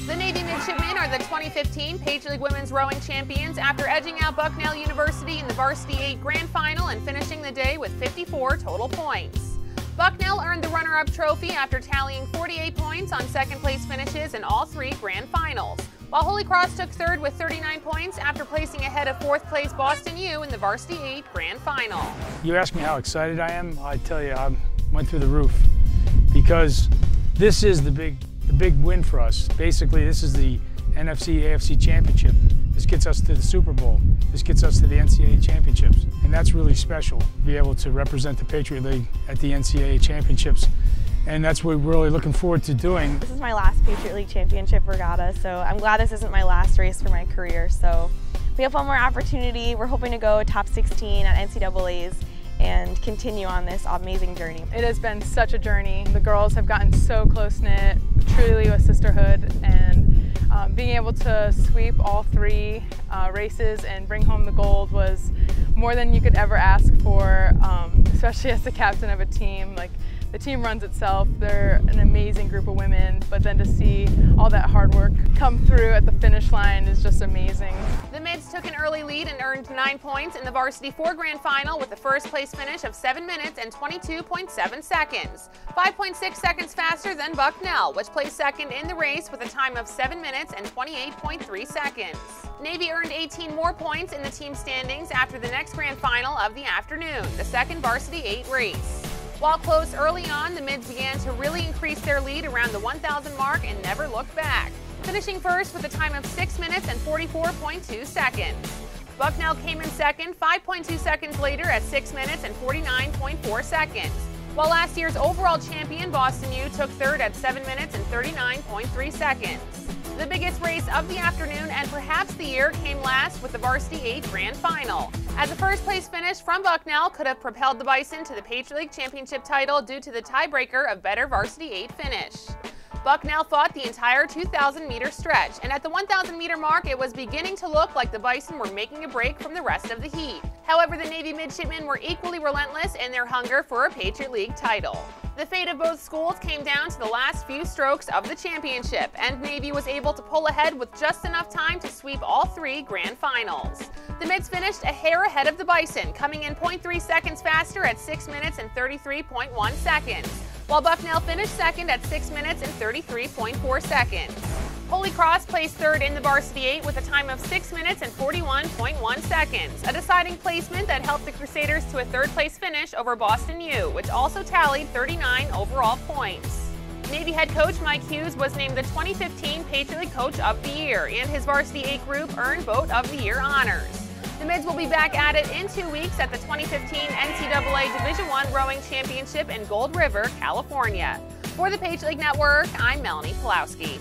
The Navy Midshipmen are the 2015 Patriot League Women's Rowing Champions after edging out Bucknell University in the Varsity 8 Grand Final and finishing the day with 54 total points. Bucknell earned the runner-up trophy after tallying 48 points on second-place finishes in all three Grand Finals, while Holy Cross took third with 39 points after placing ahead of fourth-place Boston U in the Varsity 8 Grand Final. You ask me how excited I am, I tell you, I went through the roof because this is the big win for us. Basically, this is the NFC-AFC Championship. This gets us to the Super Bowl. This gets us to the NCAA Championships. And that's really special, to be able to represent the Patriot League at the NCAA Championships. And that's what we're really looking forward to doing. This is my last Patriot League Championship regatta, so I'm glad this isn't my last race for my career. So we have one more opportunity. We're hoping to go top 16 at NCAAs and continue on this amazing journey. It has been such a journey. The girls have gotten so close-knit, truly a sisterhood, and being able to sweep all three races and bring home the gold was more than you could ever ask for, especially as the captain of a team. Like, the team runs itself. They're an amazing group of women, but then to see all that hard work come through at the finish line is just amazing. The Mids took an early lead and earned 9 points in the Varsity 4 Grand Final with a first-place finish of 7 minutes and 22.7 seconds, 5.6 seconds faster than Bucknell, which placed second in the race with a time of 7 minutes and 28.3 seconds. Navy earned 18 more points in the team standings after the next Grand Final of the afternoon, the second Varsity 8 race. While close early on, the Mids began to really increase their lead around the 1,000 mark and never looked back, finishing first with a time of 6 minutes and 44.2 seconds. Bucknell came in second 5.2 seconds later at 6 minutes and 49.4 seconds, while last year's overall champion Boston U took third at 7 minutes and 39.3 seconds. The biggest race of the afternoon and perhaps the year came last with the Varsity 8 Grand Final, as a first-place finish from Bucknell could have propelled the Bison to the Patriot League Championship title due to the tiebreaker of better Varsity 8 finish. Bucknell fought the entire 2,000-meter stretch, and at the 1,000-meter mark, it was beginning to look like the Bison were making a break from the rest of the heat. However, the Navy Midshipmen were equally relentless in their hunger for a Patriot League title. The fate of both schools came down to the last few strokes of the championship, and Navy was able to pull ahead with just enough time to sweep all three Grand Finals. The Mids finished a hair ahead of the Bison, coming in 0.3 seconds faster at 6 minutes and 33.1 seconds, while Bucknell finished second at 6 minutes and 33.4 seconds. Holy Cross placed third in the Varsity 8 with a time of 6 minutes and 41.1 seconds, a deciding placement that helped the Crusaders to a third-place finish over Boston U, which also tallied 39 overall points. Navy head coach Mike Hughes was named the 2015 Patriot League Coach of the Year, and his Varsity 8 group earned Boat of the Year honors. The Mids will be back at it in 2 weeks at the 2015 NCAA Division I Rowing Championship in Gold River, California. For the Patriot League Network, I'm Melanie Pulowski.